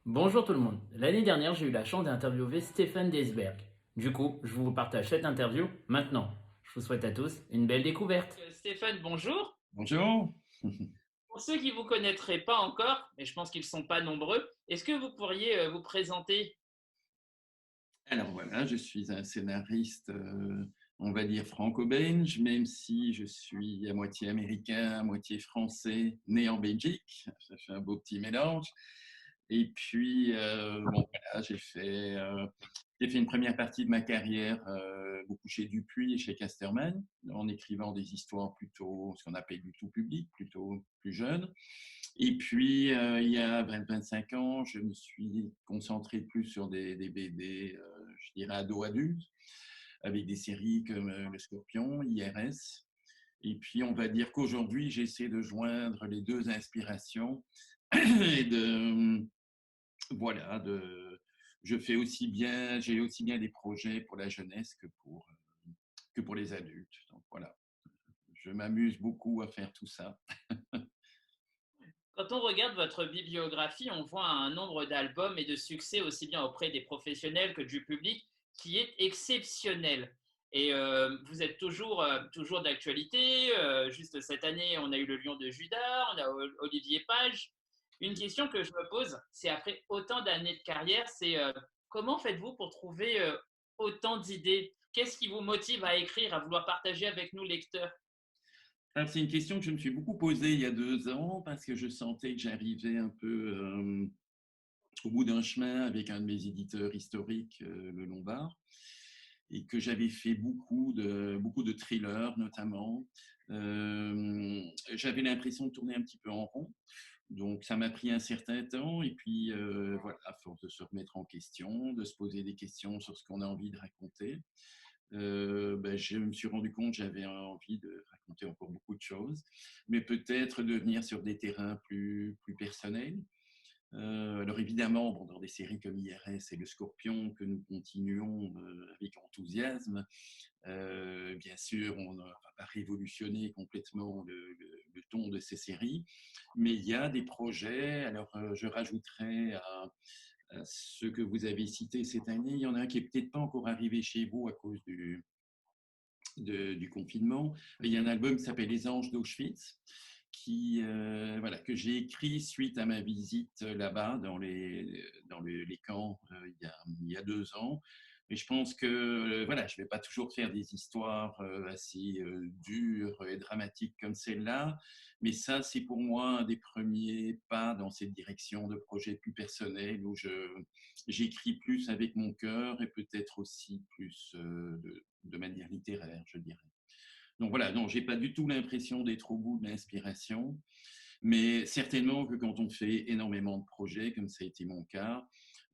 Bonjour tout le monde. L'année dernière, j'ai eu la chance d'interviewer Stéphane Desberg. Du coup, je vous partage cette interview maintenant. Je vous souhaite à tous une belle découverte. Stéphane, bonjour. Bonjour. Pour ceux qui ne vous connaîtraient pas encore, mais je pense qu'ils ne sont pas nombreux, est-ce que vous pourriez vous présenter? Alors voilà, je suis un scénariste, on va dire franco-belge, même si je suis à moitié américain, à moitié français, né en Belgique. Ça fait un beau petit mélange. Et puis, bon, voilà, j'ai fait une première partie de ma carrière beaucoup chez Dupuis et chez Casterman, en écrivant des histoires plutôt, ce qu'on appelle du tout public, plutôt plus jeune. Et puis, il y a 25 ans, je me suis concentré plus sur des BD, je dirais ado-adultes, avec des séries comme Le Scorpion, IRS. Et puis, on va dire qu'aujourd'hui, j'essaie de joindre les deux inspirations et voilà, j'ai aussi bien des projets pour la jeunesse que pour les adultes. Donc voilà, je m'amuse beaucoup à faire tout ça. Quand on regarde votre bibliographie, on voit un nombre d'albums et de succès aussi bien auprès des professionnels que du public qui est exceptionnel. Et vous êtes toujours d'actualité. Juste cette année, on a eu le Lion de Judas, on a Olivier Page. Une question que je me pose, c'est après autant d'années de carrière, c'est comment faites-vous pour trouver autant d'idées? Qu'est-ce qui vous motive à écrire, à vouloir partager avec nous, lecteurs? Alors, c'est une question que je me suis beaucoup posée il y a 2 ans parce que je sentais que j'arrivais un peu au bout d'un chemin avec un de mes éditeurs historiques, Le Lombard, et que j'avais fait beaucoup de thrillers notamment. J'avais l'impression de tourner un petit peu en rond. Donc, ça m'a pris un certain temps. Et puis, voilà, à force de se remettre en question, de se poser des questions sur ce qu'on a envie de raconter, ben, je me suis rendu compte que j'avais envie de raconter encore beaucoup de choses, mais peut-être de venir sur des terrains plus personnels. Alors évidemment, bon, dans des séries comme IRS et Le Scorpion, que nous continuons avec enthousiasme, bien sûr, on ne va pas révolutionner complètement le ton de ces séries, mais il y a des projets. Alors, je rajouterai à ceux que vous avez cités cette année, il y en a un qui est peut-être pas encore arrivé chez vous à cause du confinement. Il y a un album qui s'appelle Les Anges d'Auschwitz, voilà, que j'ai écrit suite à ma visite là-bas dans les camps il y a 2 ans. Et je pense que voilà, je ne vais pas toujours faire des histoires assez dures et dramatiques comme celle-là, mais ça, c'est pour moi un des premiers pas dans cette direction de projet plus personnel où j'écris plus avec mon cœur et peut-être aussi plus de manière littéraire, je dirais. Donc voilà, non, j'ai pas du tout l'impression d'être au bout de l'inspiration, mais certainement que quand on fait énormément de projets, comme ça a été mon cas,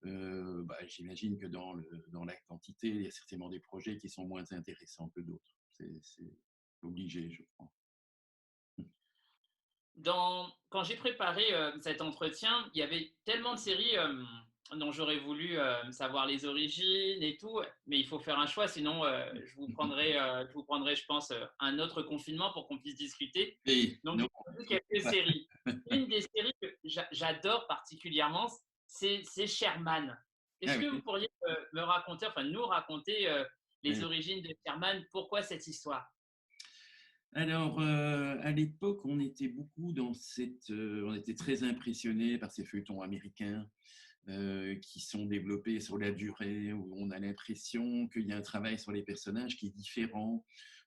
bah, j'imagine que dans la quantité, il y a certainement des projets qui sont moins intéressants que d'autres. C'est obligé, je crois. Quand j'ai préparé cet entretien, il y avait tellement de séries dont j'aurais voulu savoir les origines et tout, mais il faut faire un choix, sinon je pense, un autre confinement pour qu'on puisse discuter. Et Donc, non, j'ai choisi quelques séries. Une des séries que j'adore particulièrement, c'est Sherman. ah Est-ce que vous oui, pourriez me raconter, enfin nous raconter les oui. origines de Sherman? Pourquoi cette histoire? Alors, à l'époque, on était très impressionnés par ces feuilletons américains qui sont développés sur la durée, où on a l'impression qu'il y a un travail sur les personnages qui est différent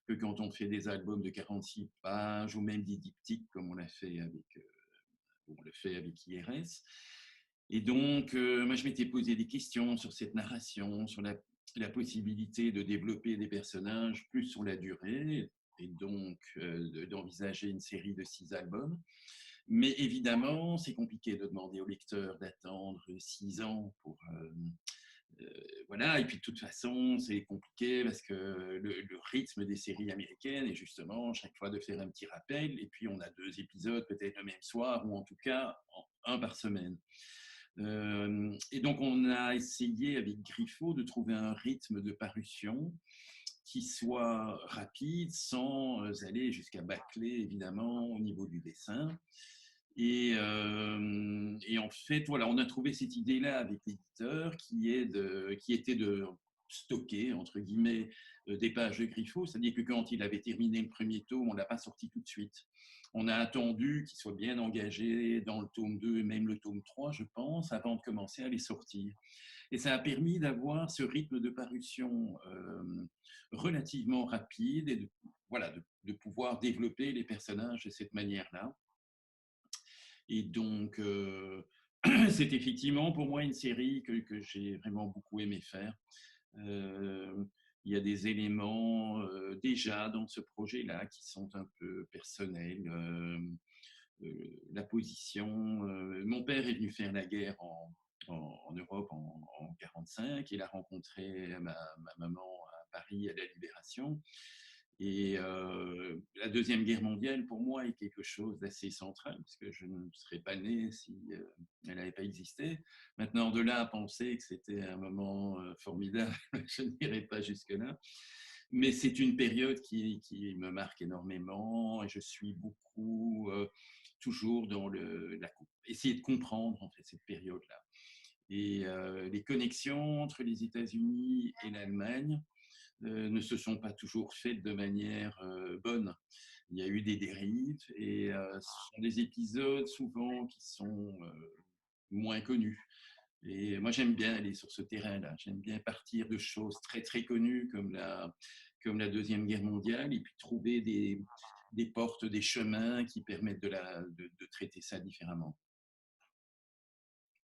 que quand on fait des albums de 46 pages ou même des diptyques comme on le fait avec IRS. Et donc, moi, je m'étais posé des questions sur cette narration, sur la possibilité de développer des personnages plus sur la durée, et donc d'envisager une série de 6 albums. Mais évidemment, c'est compliqué de demander au lecteur d'attendre 6 ans pour. Voilà, et puis de toute façon, c'est compliqué parce que le rythme des séries américaines est justement chaque fois de faire un petit rappel, et puis on a 2 épisodes peut-être le même soir, ou en tout cas un par semaine. Et donc on a essayé avec Griffo de trouver un rythme de parution qui soit rapide sans aller jusqu'à bâcler évidemment au niveau du dessin. Et en fait, voilà, on a trouvé cette idée-là avec l'éditeur qui était de stocker, entre guillemets, des pages de Griffo, c'est-à-dire que quand il avait terminé le premier tome, on ne l'a pas sorti tout de suite. On a attendu qu'il soit bien engagé dans le tome 2 et même le tome 3, je pense, avant de commencer à les sortir. Et ça a permis d'avoir ce rythme de parution relativement rapide et voilà, de pouvoir développer les personnages de cette manière-là. Et donc, c'est effectivement pour moi une série que j'ai vraiment beaucoup aimé faire. Il y a des éléments déjà dans ce projet-là qui sont un peu personnels. La position. Mon père est venu faire la guerre en Europe en 1945. Il a rencontré ma maman à Paris à la Libération. Et la Deuxième Guerre mondiale, pour moi, est quelque chose d'assez central, parce que je ne serais pas né si elle n'avait pas existé. Maintenant, de là à penser que c'était un moment formidable, je n'irai pas jusque-là. Mais c'est une période qui me marque énormément, et je suis beaucoup toujours dans essayer de comprendre en fait cette période-là. Et les connexions entre les États-Unis et l'Allemagne ne se sont pas toujours faites de manière bonne. Il y a eu des dérives et ce sont des épisodes souvent qui sont moins connus. Et moi, j'aime bien aller sur ce terrain-là. J'aime bien partir de choses très, très connues comme la Deuxième Guerre mondiale et puis trouver des portes, des chemins qui permettent de traiter ça différemment.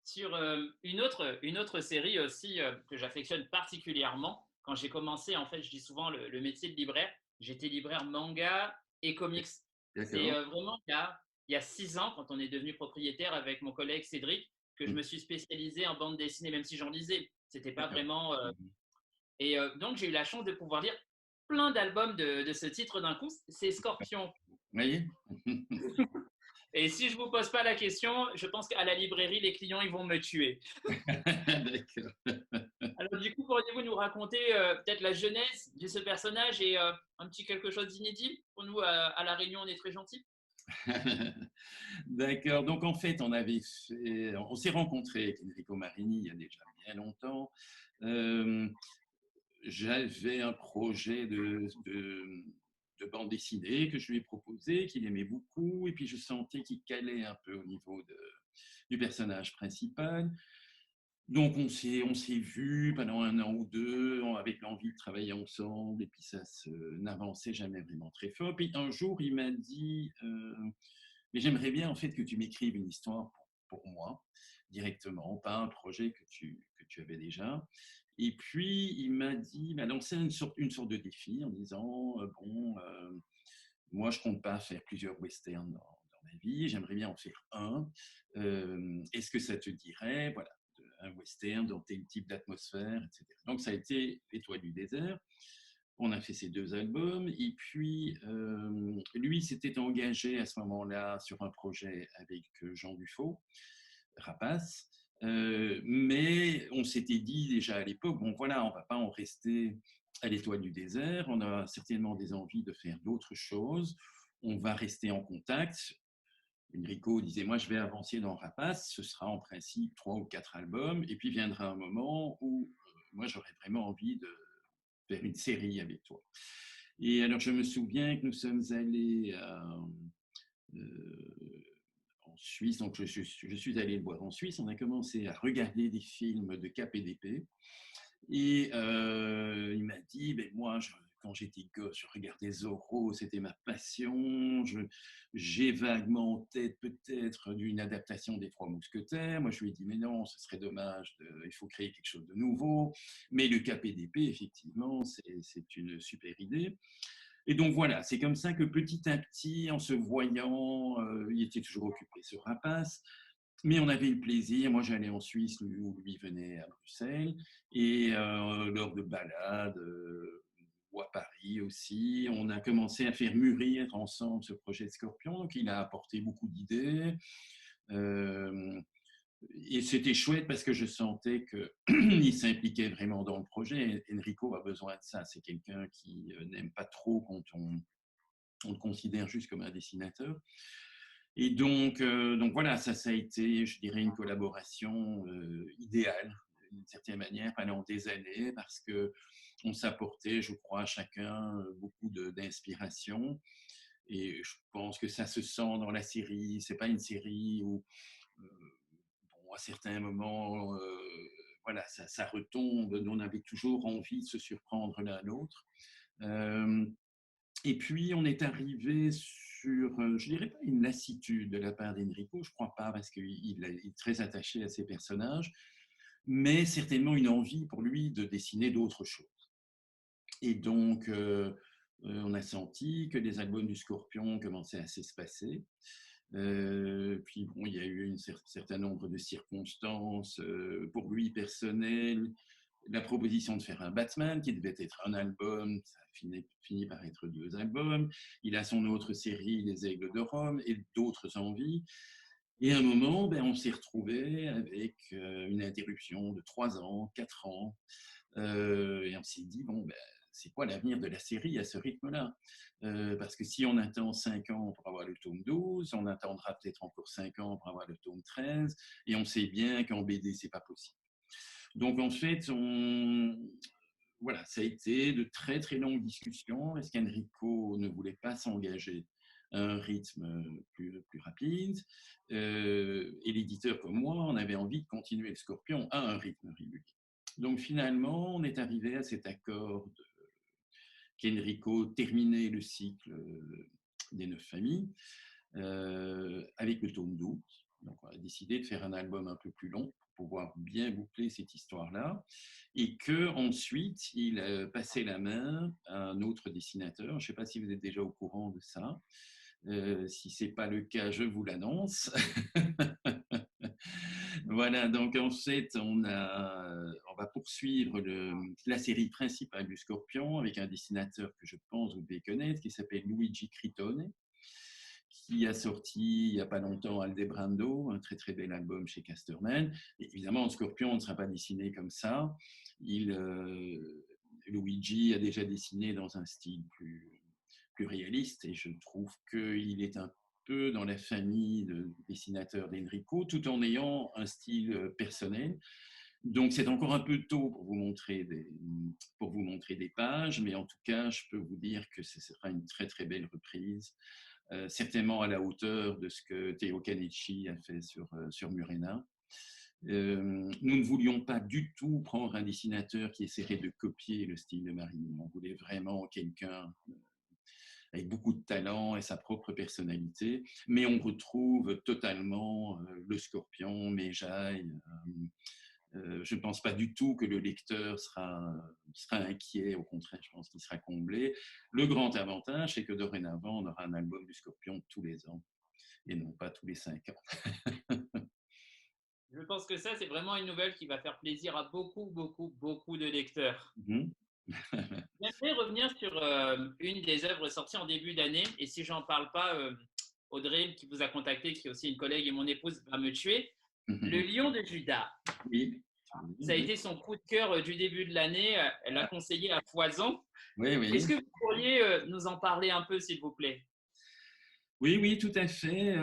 Sur une autre série aussi que j'affectionne particulièrement, quand j'ai commencé, en fait, je dis souvent le métier de libraire, j'étais libraire manga et comics. C'est D'accord. vraiment il y a 6 ans, quand on est devenu propriétaire avec mon collègue Cédric, que je me suis spécialisé en bande dessinée, même si j'en lisais. C'était pas D'accord. vraiment. Et donc, j'ai eu la chance de pouvoir lire plein d'albums de ce titre d'un coup. C'est Scorpion. Vous voyez. Et si je ne vous pose pas la question, je pense qu'à la librairie, les clients, ils vont me tuer. D'accord. Alors, du coup, pourriez-vous nous raconter peut-être la jeunesse de ce personnage et un petit quelque chose d'inédit? Pour nous, à La Réunion, on est très gentils. D'accord. Donc, en fait, on s'est rencontrés avec Enrico Marini il y a déjà bien longtemps. Euh, J'avais un projet de bande dessinée que je lui ai proposé, qu'il aimait beaucoup, et puis je sentais qu'il calait un peu au niveau du personnage principal. Donc, on s'est vu pendant 1 an ou 2 avec l'envie de travailler ensemble, et puis ça n'avançait jamais vraiment très fort. Puis un jour, il m'a dit mais j'aimerais bien en fait que tu m'écrives une histoire pour moi directement, pas un projet que tu avais déjà. Et puis, il m'a lancé une sorte de défi en disant bon, moi, je compte pas faire plusieurs westerns dans ma vie, j'aimerais bien en faire un. Est-ce que ça te dirait, voilà, un western dans tel type d'atmosphère, etc. Donc, ça a été Étoile du désert. On a fait ces 2 albums. Et puis, lui s'était engagé à ce moment-là sur un projet avec Jean Dufaux, Rapace. Mais on s'était dit déjà à l'époque, bon voilà, on ne va pas en rester à l'Étoile du désert, on a certainement des envies de faire d'autres choses, on va rester en contact. Enrico disait, moi je vais avancer dans Rapace, ce sera en principe 3 ou 4 albums, et puis viendra un moment où moi j'aurais vraiment envie de faire une série avec toi. Et alors je me souviens que nous sommes allés en Suisse, donc je suis allé le voir en Suisse, on a commencé à regarder des films de Cap et d'épée. Et il m'a dit, ben moi, quand j'étais gosse, je regardais Zorro, c'était ma passion. J'ai vaguement en tête peut-être d'une adaptation des Trois Mousquetaires. Moi, je lui ai dit, mais non, ce serait dommage, il faut créer quelque chose de nouveau. Mais le KPDP, effectivement, c'est une super idée. Et donc voilà, c'est comme ça que petit à petit, en se voyant, il était toujours occupé ce rapace, mais on avait le plaisir, moi j'allais en Suisse où lui venait à Bruxelles, et lors de balades, ou à Paris aussi, on a commencé à faire mûrir ensemble ce projet de Scorpion, donc il a apporté beaucoup d'idées, et c'était chouette parce que je sentais qu'il s'impliquait vraiment dans le projet. Enrico a besoin de ça, c'est quelqu'un qui n'aime pas trop quand on le considère juste comme un dessinateur. Et donc voilà, ça a été, je dirais, une collaboration idéale, d'une certaine manière, pendant des années, parce que on s'apportait, je crois, chacun beaucoup d'inspiration. Et je pense que ça se sent dans la série. C'est pas une série où, euh, bon, à certains moments, voilà, ça retombe. On avait toujours envie de se surprendre l'un l'autre. Euh, et puis, on est arrivé sur, je dirais pas une lassitude de la part d'Enrico, je crois pas, parce qu'il est très attaché à ses personnages, mais certainement une envie pour lui de dessiner d'autres choses. Et donc, on a senti que les albums du Scorpion commençaient à s'espacer. Puis bon, il y a eu un certain nombre de circonstances pour lui personnelles. La proposition de faire un Batman qui devait être un album, ça a fini par être 2 albums. Il a son autre série, Les Aigles de Rome, et d'autres envies. Et à un moment, ben, on s'est retrouvé avec une interruption de 3 ans, 4 ans. Et on s'est dit, bon, ben, c'est quoi l'avenir de la série à ce rythme-là? Parce que si on attend 5 ans pour avoir le tome 12, on attendra peut-être encore 5 ans pour avoir le tome 13, et on sait bien qu'en BD, c'est pas possible. Donc en fait, voilà, ça a été de très très longues discussions. Est-ce qu'Enrico ne voulait pas s'engager à un rythme plus rapide? Et l'éditeur comme moi, on avait envie de continuer le Scorpion à un rythme régulier. Donc finalement, on est arrivé à cet accord qu'Enrico terminait le cycle des 9 familles avec le tome 12. Donc on a décidé de faire un album un peu plus long pour pouvoir bien boucler cette histoire-là. Et qu'ensuite, il a passé la main à un autre dessinateur. Je ne sais pas si vous êtes déjà au courant de ça. Si ce n'est pas le cas, je vous l'annonce. Voilà, donc en fait, on va poursuivre la série principale du Scorpion avec un dessinateur que je pense vous devez connaître, qui s'appelle Luigi Critone, qui a sorti il n'y a pas longtemps Aldebrando, un très très bel album chez Casterman. Et évidemment, Scorpion ne sera pas dessiné comme ça. Luigi a déjà dessiné dans un style plus réaliste, et je trouve qu'il est un peu dans la famille de dessinateurs d'Enrico, tout en ayant un style personnel. Donc, c'est encore un peu tôt pour vous montrer des pages, mais en tout cas, je peux vous dire que ce sera une très, très belle reprise, certainement à la hauteur de ce que Teo Canici a fait sur Murena. Nous ne voulions pas du tout prendre un dessinateur qui essaierait de copier le style de Marini. On voulait vraiment quelqu'un avec beaucoup de talent et sa propre personnalité, mais on retrouve totalement le Scorpion, Méjaï. Je ne pense pas du tout que le lecteur sera inquiet, au contraire, je pense qu'il sera comblé. Le grand avantage, c'est que dorénavant, on aura un album du Scorpion tous les ans, et non pas tous les 5 ans. Je pense que ça, c'est vraiment une nouvelle qui va faire plaisir à beaucoup, beaucoup, beaucoup de lecteurs. J'aimerais revenir sur une des œuvres sorties en début d'année. Et si j'en parle pas, Audrey, qui vous a contacté, qui est aussi une collègue et mon épouse, va me tuer. Le Lion de Judas. Oui. Ça a été son coup de cœur du début de l'année. Elle l'a conseillé à foison. Oui, oui. Est-ce que vous pourriez nous en parler un peu, s'il vous plaît? Oui, oui, tout à fait.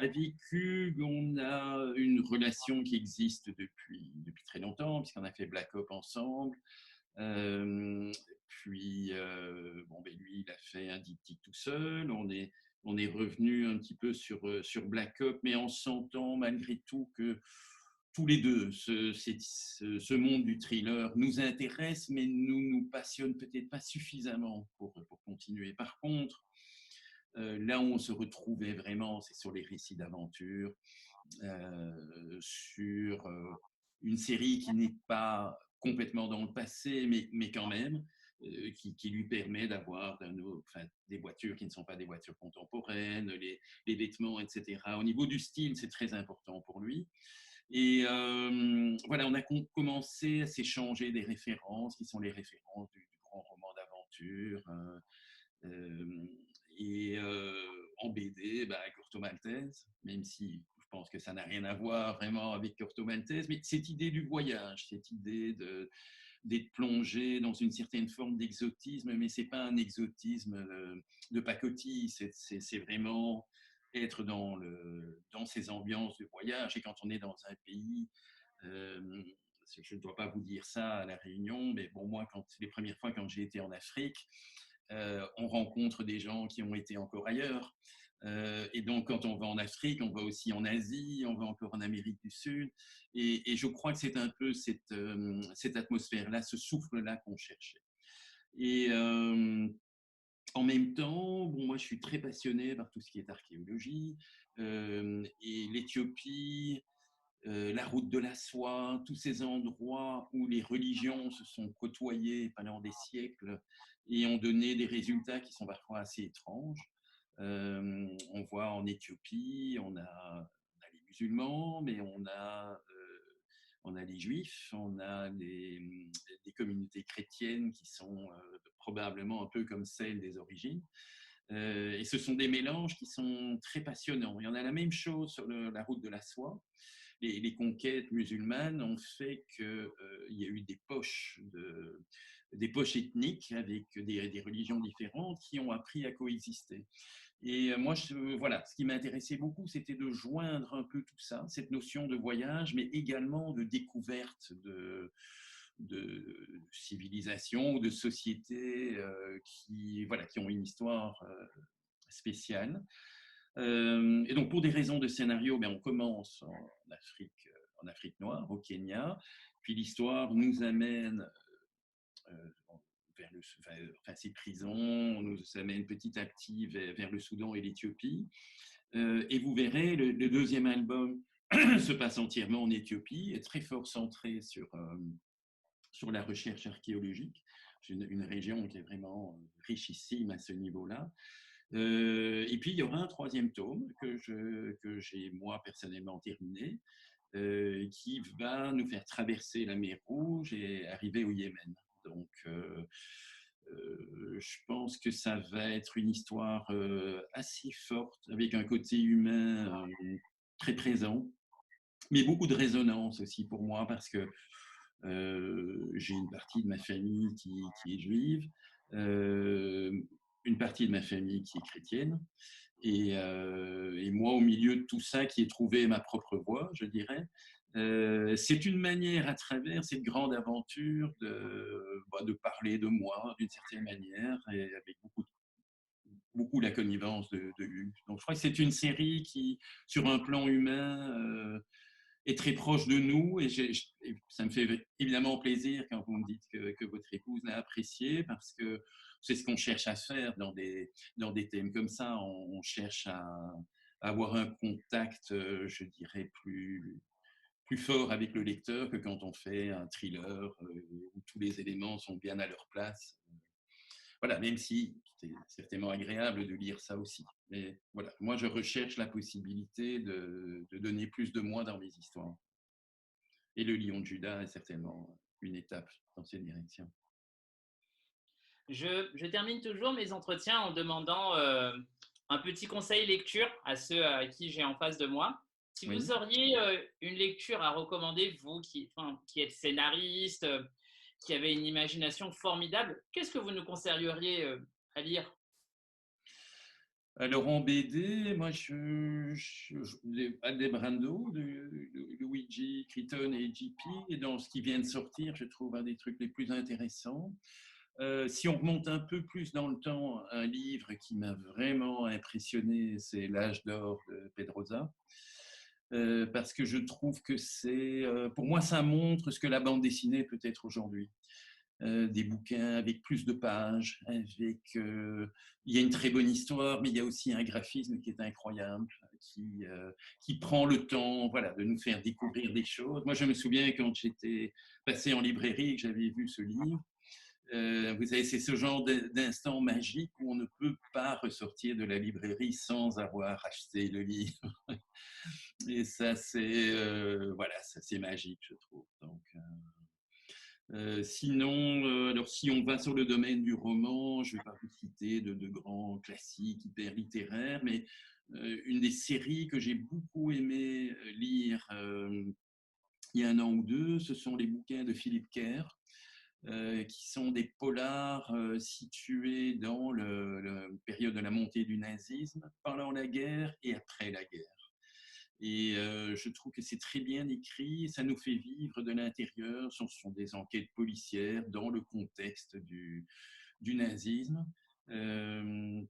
Avec Hugues, on a une relation qui existe depuis très longtemps, puisqu'on a fait Black Ops ensemble. Puis, bon, ben lui, il a fait un diptyque tout seul. On est revenu un petit peu sur Black Ops, mais en sentant malgré tout que tous les deux, ce monde du thriller nous intéresse, mais nous passionne peut-être pas suffisamment pour continuer. Par contre, là où on se retrouvait vraiment, c'est sur les récits d'aventure, sur une série qui n'est pas complètement dans le passé, mais quand même, qui lui permet d'avoir des voitures qui ne sont pas des voitures contemporaines, les vêtements, etc. Au niveau du style, c'est très important pour lui. Et voilà, on a commencé à s'échanger des références qui sont les références du grand roman d'aventure. Et en BD, bah, Corto Maltese, même si je pense que ça n'a rien à voir vraiment avec Corto Maltese, mais cette idée du voyage, cette idée d'être plongé dans une certaine forme d'exotisme, mais c'est pas un exotisme de pacotille, c'est vraiment être dans ces ambiances de voyage. Et quand on est dans un pays, euh, je ne dois pas vous dire ça à La Réunion, mais bon, moi, les premières fois quand j'ai été en Afrique, on rencontre des gens qui ont été encore ailleurs. Et donc, quand on va en Afrique, on va aussi en Asie, on va encore en Amérique du Sud. Et je crois que c'est un peu cette atmosphère-là, ce souffle-là qu'on cherchait. Et en même temps, bon, moi, je suis très passionné par tout ce qui est archéologie. Et l'Éthiopie, la route de la soie, tous ces endroits où les religions se sont côtoyées pendant des siècles et ont donné des résultats qui sont parfois assez étranges. On voit en Éthiopie, on a les musulmans, mais on a les juifs, on a des communautés chrétiennes qui sont probablement un peu comme celles des origines. Et ce sont des mélanges qui sont très passionnants. Il y en a la même chose sur la route de la soie. Les conquêtes musulmanes ont fait qu'il y a eu des poches ethniques avec des religions différentes qui ont appris à coexister. Et moi, voilà, ce qui m'intéressait beaucoup, c'était de joindre un peu tout ça, cette notion de voyage, mais également de découverte de civilisation ou de sociétés voilà, qui ont une histoire spéciale. Et donc, pour des raisons de scénario, on commence en Afrique noire, au Kenya. Puis l'histoire nous amène vers ces prisons, on nous amène petit à petit vers le Soudan et l'Éthiopie. Et vous verrez, le deuxième album se passe entièrement en Éthiopie, est très fort centré sur la recherche archéologique. C'est une région qui est vraiment richissime à ce niveau-là. Et puis, il y aura un troisième tome que j'ai, moi, personnellement terminé, qui va nous faire traverser la mer Rouge et arriver au Yémen. Donc, je pense que ça va être une histoire assez forte, avec un côté humain très présent, mais beaucoup de résonance aussi pour moi, parce que j'ai une partie de ma famille qui est juive, une partie de ma famille qui est chrétienne, et moi, au milieu de tout ça, qui ai trouvé ma propre voie, je dirais. C'est une manière, à travers cette grande aventure, de parler de moi d'une certaine manière, et avec beaucoup la connivence de Hugues. Donc, je crois que c'est une série qui, sur un plan humain, est très proche de nous, et ça me fait évidemment plaisir quand vous me dites que votre épouse l'a apprécié, parce que c'est ce qu'on cherche à faire dans des thèmes comme ça. On cherche à avoir un contact, je dirais, plus fort avec le lecteur que quand on fait un thriller où tous les éléments sont bien à leur place. Voilà, même si c'est certainement agréable de lire ça aussi. Mais voilà, moi, je recherche la possibilité de donner plus de moi dans mes histoires. Et le Lion de Judas est certainement une étape dans cette direction. Je termine toujours mes entretiens en demandant un petit conseil lecture à ceux à qui j'ai en face de moi. Si vous Oui. auriez une lecture à recommander, vous qui êtes scénariste, qui avez une imagination formidable, qu'est-ce que vous nous conseilleriez à lire? Alors en BD, moi, Aldebrando de Luigi Crichton et JP, et dans ce qui vient de sortir, je trouve un des trucs les plus intéressants. Si on remonte un peu plus dans le temps, un livre qui m'a vraiment impressionné, c'est L'âge d'or de Pedrosa. Parce que je trouve que pour moi, ça montre ce que la bande dessinée peut être aujourd'hui. Des bouquins avec plus de pages, il y a une très bonne histoire, mais il y a aussi un graphisme qui est incroyable, qui prend le temps, voilà, de nous faire découvrir des choses. Moi, je me souviens quand j'étais passé en librairie et que j'avais vu ce livre, vous savez, c'est ce genre d'instant magique où on ne peut pas ressortir de la librairie sans avoir acheté le livre. Et ça, voilà, ça, c'est magique, je trouve. Donc, sinon, alors si on va sur le domaine du roman, je ne vais pas vous citer de grands classiques hyper littéraires, mais une des séries que j'ai beaucoup aimé lire il y a un an ou deux, ce sont les bouquins de Philippe Kerr. qui sont des polars situés dans la période de la montée du nazisme, pendant la guerre et après la guerre. Et je trouve que c'est très bien écrit, ça nous fait vivre de l'intérieur, ce sont des enquêtes policières dans le contexte du nazisme. Je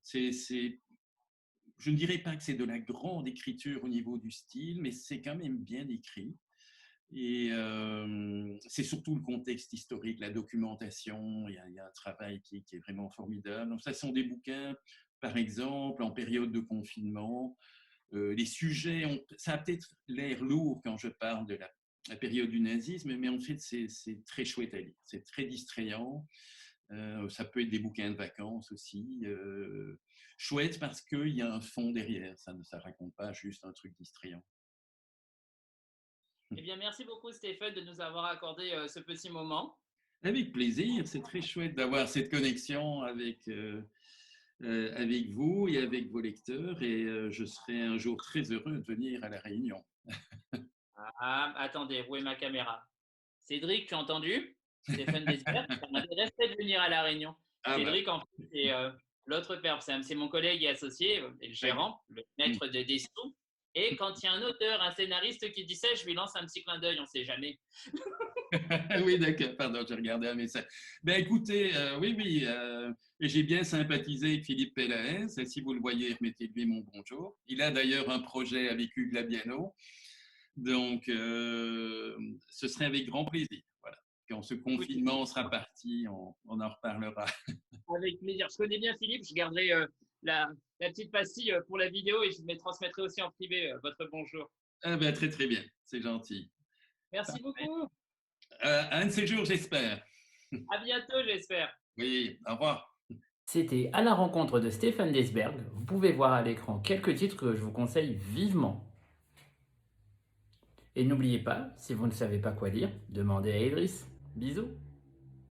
ne dirais pas que c'est de la grande écriture au niveau du style, mais c'est quand même bien écrit. Et c'est surtout le contexte historique, la documentation, il y a un travail qui est vraiment formidable. Donc ça sont des bouquins, par exemple, en période de confinement. Les sujets, ça a peut-être l'air lourd quand je parle de la période du nazisme, mais en fait c'est très chouette à lire, c'est très distrayant. Ça peut être des bouquins de vacances aussi. Chouette parce qu'il y a un fond derrière, ça ne raconte pas juste un truc distrayant. Eh bien, merci beaucoup Stéphane de nous avoir accordé ce petit moment. Avec plaisir, c'est très chouette d'avoir cette connexion avec vous et avec vos lecteurs et je serai un jour très heureux de venir à La Réunion. Ah, attendez, où est ma caméra? Cédric, tu as entendu? Stéphane Desberg, ça m'intéresserait de venir à La Réunion. Ah bah, Cédric, en fait, c'est l'autre père, c'est mon collègue et associé, et le gérant, le maître des sous. Et quand il y a un auteur, un scénariste qui dit ça, je lui lance un petit clin d'œil, on ne sait jamais. oui, d'accord, pardon, j'ai regardé un message. Ben écoutez, oui, oui, j'ai bien sympathisé avec Philippe Pellaès, et si vous le voyez, remettez-lui mon bonjour. Il a d'ailleurs un projet avec Hugues Labiano, donc ce serait avec grand plaisir. Voilà. Quand ce confinement sera parti, on en reparlera. Avec plaisir. Je connais bien Philippe, je garderai la petite pastille pour la vidéo et je me transmettrai aussi en privé votre bonjour. Ah ben, très très bien, c'est gentil. Merci beaucoup. Un de ces jours, j'espère. À bientôt, j'espère. Oui, au revoir. C'était À la rencontre de Stéphane Desberg. Vous pouvez voir à l'écran quelques titres que je vous conseille vivement. Et n'oubliez pas, si vous ne savez pas quoi lire, demandez à Idriss. Bisous.